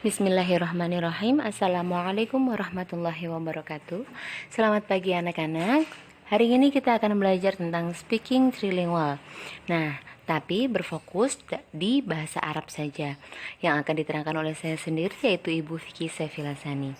Bismillahirrahmanirrahim. Assalamualaikum warahmatullahi wabarakatuh. Selamat pagi anak-anak. Hari ini kita akan belajar tentang speaking trilingual. Nah, tapi berfokus di bahasa Arab saja. Yang akan diterangkan oleh saya sendiri yaitu Ibu Vicky Sefilasani.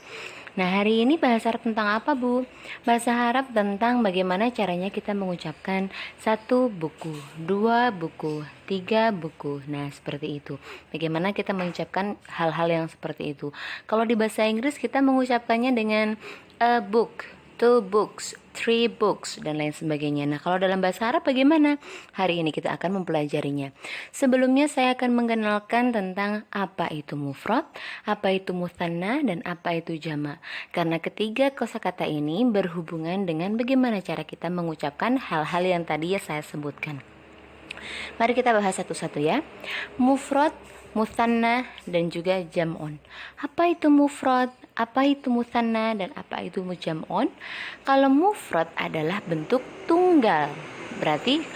Nah, hari ini bahasa Arab tentang apa, Bu? Bahasa Arab tentang bagaimana caranya kita mengucapkan 1 buku, 2 buku, 3 buku. Nah, seperti itu. Bagaimana kita mengucapkan hal-hal yang seperti itu. Kalau di bahasa Inggris kita mengucapkannya dengan a book, 2 books, 3 books, dan lain sebagainya. Nah, kalau dalam bahasa Arab bagaimana? Hari ini kita akan mempelajarinya. Sebelumnya saya akan mengenalkan tentang apa itu mufrad, apa itu mutsanna, dan apa itu jama'. Karena ketiga kosakata ini berhubungan dengan bagaimana cara kita mengucapkan hal-hal yang tadi saya sebutkan. Mari kita bahas satu-satu ya. Mufrad, mutsanna, dan juga jam'un. Apa itu mufrad? Apa itu mutsanna dan apa itu jam'un? Kalau mufrad adalah bentuk tunggal. Berarti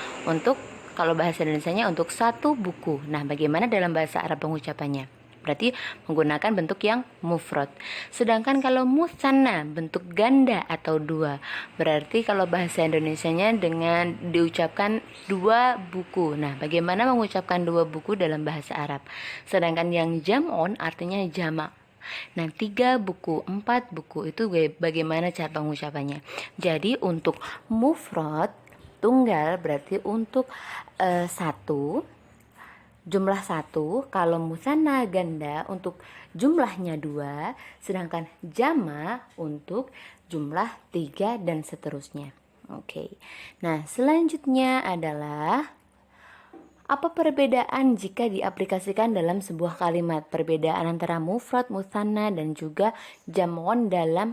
kalau bahasa Indonesianya untuk 1 buku. Nah, bagaimana dalam bahasa Arab pengucapannya? Berarti menggunakan bentuk yang mufrad. Sedangkan kalau mutsanna bentuk ganda atau 2. Berarti kalau bahasa Indonesianya dengan diucapkan 2 buku. Nah, bagaimana mengucapkan 2 buku dalam bahasa Arab? Sedangkan yang jam'un artinya jama'. Nah, 3 buku, 4 buku itu bagaimana cara pengucapannya? Jadi untuk mufrad tunggal berarti untuk 1, jumlah 1. Kalau mutsanna ganda untuk jumlahnya 2, sedangkan jama untuk jumlah 3 dan seterusnya. Oke. Nah, selanjutnya adalah apa perbedaan jika diaplikasikan dalam sebuah kalimat? Perbedaan antara mufrad, mutsanna, dan juga jam'un dalam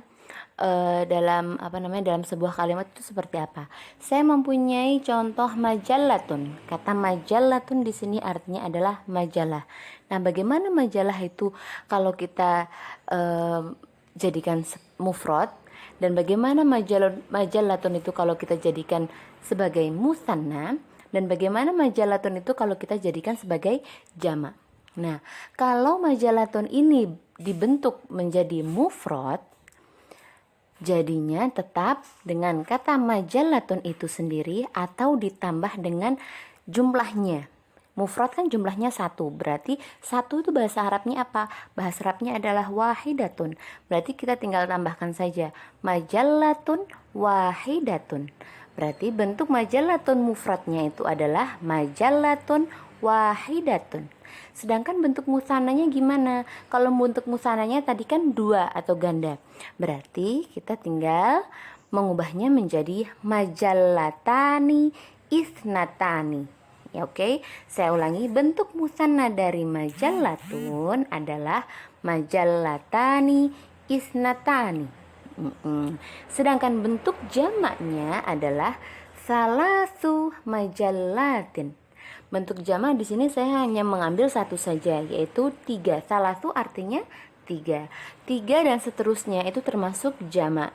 sebuah kalimat itu seperti apa? Saya mempunyai contoh majallatun. Kata majallatun di sini artinya adalah majalah. Nah, bagaimana majalah itu kalau kita jadikan mufrad, dan bagaimana majallatun itu kalau kita jadikan sebagai mutsanna, dan bagaimana majallatun itu kalau kita jadikan sebagai jama'. Nah, kalau majallatun ini dibentuk menjadi mufrad, jadinya tetap dengan kata majallatun itu sendiri atau ditambah dengan jumlahnya. Mufrad kan jumlahnya 1, berarti 1 itu bahasa Arabnya apa? Bahasa Arabnya adalah wahidatun. Berarti kita tinggal tambahkan saja majallatun wahidatun. Berarti bentuk majallatun mufradnya itu adalah majallatun wahidatun. Sedangkan bentuk mutsananya gimana? Kalau bentuk mutsananya tadi kan 2 atau ganda. Berarti kita tinggal mengubahnya menjadi majallatani isnatani. Ya, oke. Saya ulangi, bentuk mutsanna dari majallatun adalah majallatani isnatani. Sedangkan bentuk jamaknya adalah salasu majallatin. Bentuk jamak di sini saya hanya mengambil 1 saja, yaitu 3. Salasu artinya 3. 3 dan seterusnya itu termasuk jamak.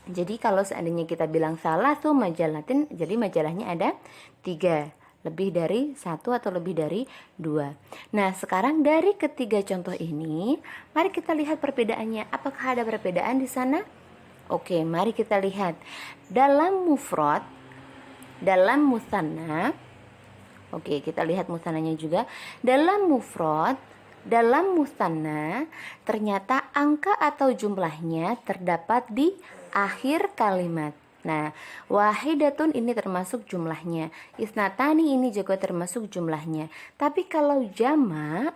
Jadi kalau seandainya kita bilang salasu majallatin, jadi majalahnya ada 3. Lebih dari 1 atau lebih dari 2. Nah, sekarang dari ketiga contoh ini, mari kita lihat perbedaannya. Apakah ada perbedaan di sana? Oke, mari kita lihat. Dalam mufrad, dalam mutsanna, oke, kita lihat mutsannanya juga. Dalam mufrad, dalam mutsanna, ternyata angka atau jumlahnya terdapat di akhir kalimat. Nah, wahidatun ini termasuk jumlahnya, isnatani ini juga termasuk jumlahnya. Tapi kalau jama',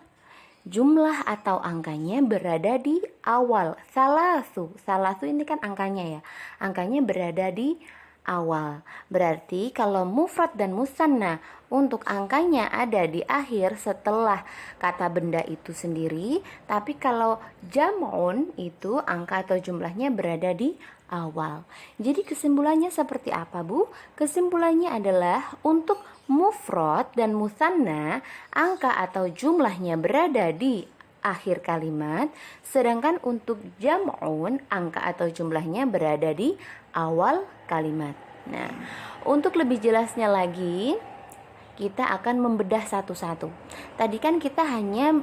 jumlah atau angkanya berada di awal. Salasu ini kan angkanya ya, angkanya berada di awal. Berarti kalau mufrad dan mutsanna untuk angkanya ada di akhir setelah kata benda itu sendiri, tapi kalau jam'un itu angka atau jumlahnya berada di awal. Jadi kesimpulannya seperti apa, Bu? Kesimpulannya adalah untuk mufrad dan mutsanna angka atau jumlahnya berada di akhir kalimat, sedangkan untuk jam'un angka atau jumlahnya berada di awal kalimat. Nah, untuk lebih jelasnya lagi, kita akan membedah satu-satu. Tadi kan kita hanya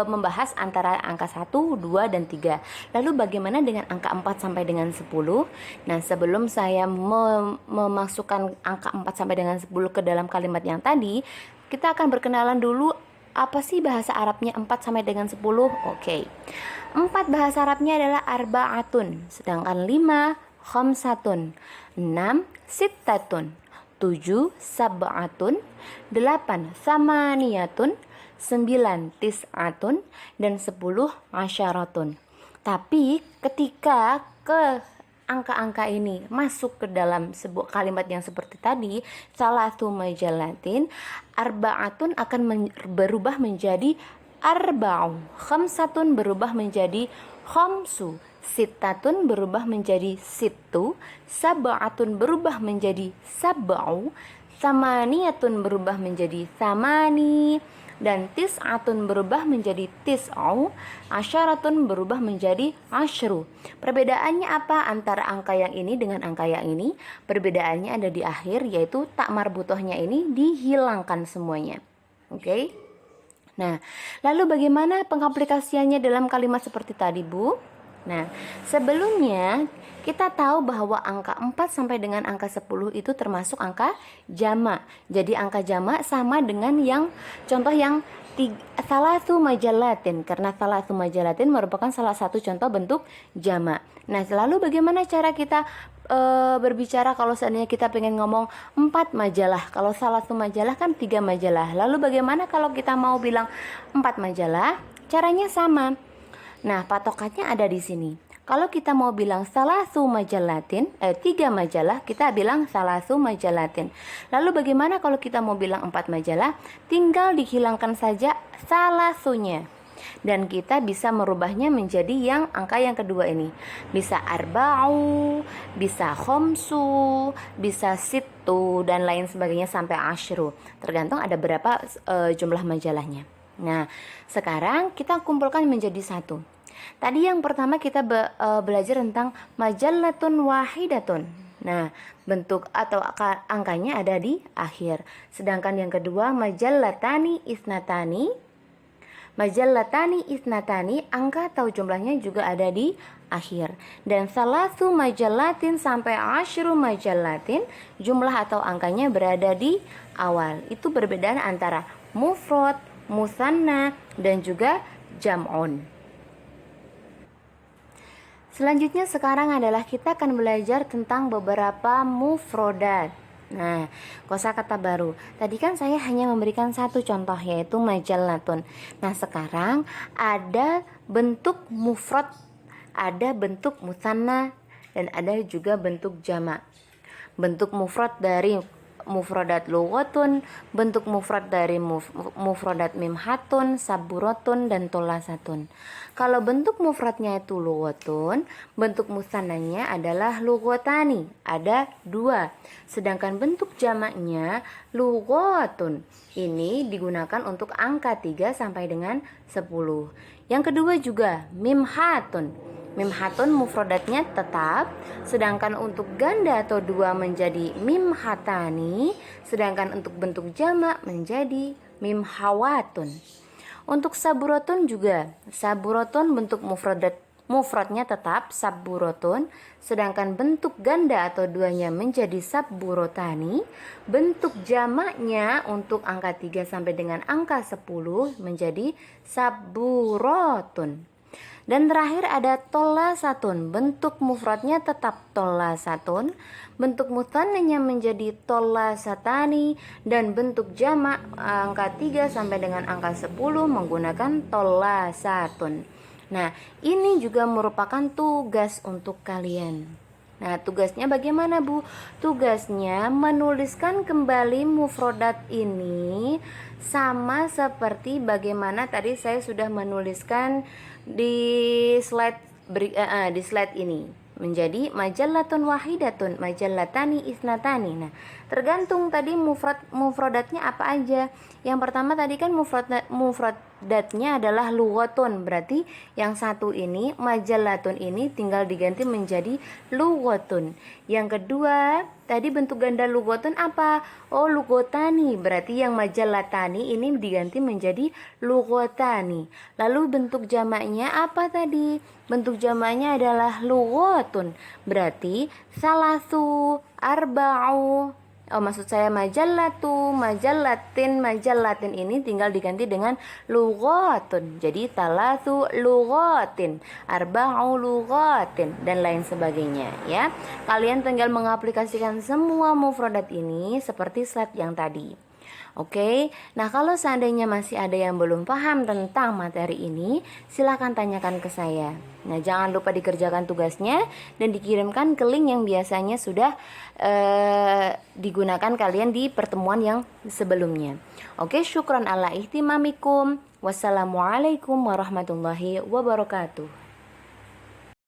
membahas antara angka 1, 2, dan 3. Lalu bagaimana dengan angka 4 sampai dengan 10? Nah, sebelum saya memasukkan angka 4 sampai dengan 10 ke dalam kalimat yang tadi, kita akan berkenalan dulu apa sih bahasa Arabnya 4 sampai dengan 10? Oke. 4 bahasa Arabnya adalah arba'atun, sedangkan 5 khamsatun, 6 sittatun, 7 sab'atun, 8 samaniyatun, 9 tis'atun, dan 10 asyaratun. Tapi ketika ke angka-angka ini masuk ke dalam sebuah kalimat yang seperti tadi, salatu majalatin, arba'atun akan berubah menjadi arba'u, khamsatun berubah menjadi khamsu, sittatun berubah menjadi sittu, sab'atun berubah menjadi sab'u, samaniyatun berubah menjadi samani, dan tis'atun berubah menjadi tis'u, asyaratun berubah menjadi asyru. Perbedaannya apa antara angka yang ini dengan angka yang ini? Perbedaannya ada di akhir, yaitu tak marbutohnya ini dihilangkan semuanya. Oke? Nah, lalu bagaimana pengaplikasiannya dalam kalimat seperti tadi, Bu? Nah, sebelumnya kita tahu bahwa angka 4 sampai dengan angka 10 itu termasuk angka jamak. Jadi angka jamak sama dengan yang contoh yang salatu majalatin, karena salatu majalatin merupakan salah satu contoh bentuk jamak. Nah, lalu bagaimana cara kita berbicara kalau seandainya kita pengen ngomong 4 majalah? Kalau salatu majalah kan 3 majalah. Lalu bagaimana kalau kita mau bilang 4 majalah? Caranya sama. Nah, patokannya ada di sini. Kalau kita mau bilang salatu majalatin, 3 majalah, kita bilang salatu majalatin. Lalu bagaimana kalau kita mau bilang 4 majalah? Tinggal dihilangkan saja salasunya. Dan kita bisa merubahnya menjadi yang angka yang kedua ini. Bisa arba'u, bisa khomsu, bisa sittu, dan lain sebagainya sampai asyru. Tergantung ada berapa jumlah majalahnya. Nah, sekarang kita kumpulkan menjadi satu. Tadi yang pertama kita belajar tentang majallatun wahidatun. Nah, bentuk atau angkanya ada di akhir. Sedangkan yang kedua majallatani isnatani. Majallatani isnatani, angka atau jumlahnya juga ada di akhir. Dan salatu majallatin sampai asyru majallatin, jumlah atau angkanya berada di awal. Itu perbedaan antara mufrad, musanna, dan juga jam'un. Selanjutnya sekarang adalah kita akan belajar tentang beberapa mufrodat. Nah, kosakata baru. Tadi kan saya hanya memberikan satu contoh, yaitu majallatun. Nah, sekarang ada bentuk mufrad, ada bentuk musanna, dan ada juga bentuk jamak. Bentuk mufrad dari mufradat lughatun, bentuk mufrad dari mufradat mimhatun, saburatun, dan tolasatun. Kalau bentuk mufradnya itu lughatun, bentuk musannanya adalah lughatani, ada 2. Sedangkan bentuk jamaknya lughatun. Ini digunakan untuk angka 3 sampai dengan 10. Yang kedua juga mimhatun. Mimhatun mufradatnya tetap, sedangkan untuk ganda atau 2 menjadi mimhatani, sedangkan untuk bentuk jamak menjadi mimhawatun. Untuk saburatun juga, saburatun bentuk mufradnya tetap saburatun, sedangkan bentuk ganda atau 2-nya menjadi saburotani, bentuk jamaknya untuk angka 3 sampai dengan angka 10 menjadi saburotun. Dan terakhir ada tolasatun, bentuk mufradnya tetap tolasatun, bentuk mutsananya menjadi tolasatani, dan bentuk jamak angka 3 sampai dengan angka 10 menggunakan tolasatun. Nah, ini juga merupakan tugas untuk kalian. Nah, tugasnya bagaimana, Bu? Tugasnya menuliskan kembali mufrodat ini sama seperti bagaimana tadi saya sudah menuliskan di slide ini, menjadi majallatun wahidatun, majallatani isnatani. Nah, tergantung tadi mufradatnya apa aja. Yang pertama tadi kan mufrad mufradatnya adalah lughatun. Berarti yang satu ini majallatun ini tinggal diganti menjadi lughatun. Yang kedua, tadi bentuk ganda lughatun apa? Oh, lughatani. Berarti yang majallatani ini diganti menjadi lughatani. Lalu bentuk jamaknya apa tadi? Bentuk jamaknya adalah lughatun. Berarti salasu, arba'u. Oh, maksud saya majallatu, majallatin, majallatin ini tinggal diganti dengan lughatun. Jadi talatu lughatin, arba'u lughatin dan lain sebagainya ya. Kalian tinggal mengaplikasikan semua mufradat ini seperti slide yang tadi. Oke, nah kalau seandainya masih ada yang belum paham tentang materi ini, silahkan tanyakan ke saya. Nah, jangan lupa dikerjakan tugasnya dan dikirimkan ke link yang biasanya sudah digunakan kalian di pertemuan yang sebelumnya. Oke, syukran ala ihtimamikum. Wassalamualaikum warahmatullahi wabarakatuh.